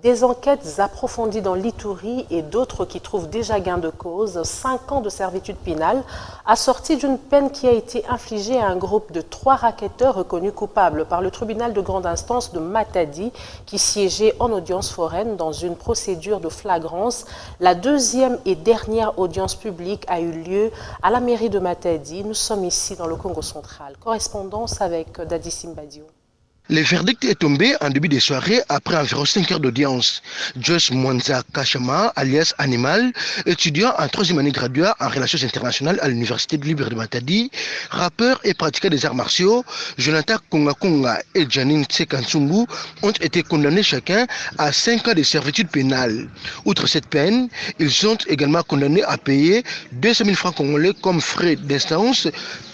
Des enquêtes approfondies dans l'Ituri et d'autres qui trouvent déjà gain de cause, 5 ans de servitude pénale, assortie d'une peine qui a été infligée à un groupe de 3 racketteurs reconnus coupables par le tribunal de grande instance de Matadi qui siégeait en audience foraine dans une procédure de flagrance. La deuxième et dernière audience publique a eu lieu à la mairie de Matadi. Nous sommes ici dans le Congo central. Correspondance avec Dadi Simbadio. Le verdict est tombé en début de soirée après environ 5 heures d'audience. Joyce Mwanza Kachama, alias Animal, étudiant en 3e année graduée en relations internationales à l'Université de Libre de Matadi, rappeur et pratiquant des arts martiaux, Jonathan Konga et Janine Tsekansungu ont été condamnés chacun à 5 ans de servitude pénale. Outre cette peine, ils sont également condamnés à payer 200 000 francs congolais comme frais d'instance,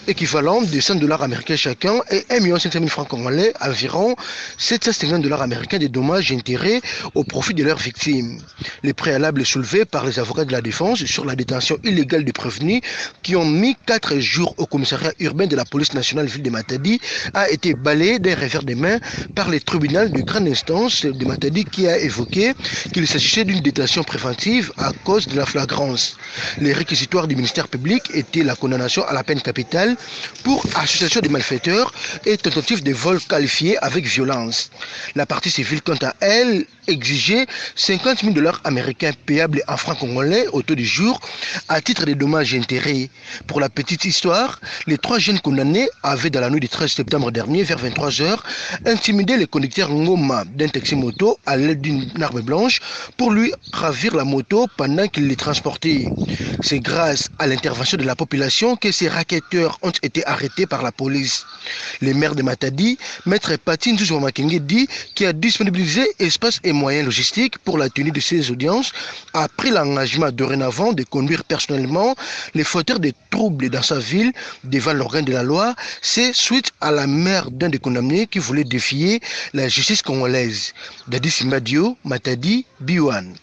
équivalent de 100 $ américains chacun, et 1 500 000 francs congolais, environ 750 $ américains de dommages et intérêts au profit de leurs victimes. Les préalables soulevés par les avocats de la défense sur la détention illégale des prévenus qui ont mis 4 jours au commissariat urbain de la police nationale ville de Matadi a été balayé d'un revers de main par le tribunal de grande instance de Matadi qui a évoqué qu'il s'agissait d'une détention préventive à cause de la flagrance. Les réquisitoires du ministère public étaient la condamnation à la peine capitale pour association de malfaiteurs et tentative de vol qualifié avec violence. La partie civile, quant à elle, exigeait 50 000 $ américains payables en francs congolais au taux du jour à titre de dommages et intérêts. Pour la petite histoire, les 3 jeunes condamnés avaient dans la nuit du 13 septembre dernier, vers 23 h, intimidé le conducteur Ngoma d'un taxi-moto à l'aide d'une arme blanche pour lui ravir la moto pendant qu'il les transportait. C'est grâce à l'intervention de la population que ces racketteurs ont été arrêtés par la police. Le maire de Matadi, Maître Patine Makenge, dit qu'il a disponibilisé espace et moyens logistiques pour la tenue de ces audiences, a pris l'engagement dorénavant de conduire personnellement les fauteurs de troubles dans sa ville devant l'organe de la loi. C'est suite à la mère d'un des condamnés qui voulait défier la justice congolaise. Dadi Simbadio, Matadi, Biwan.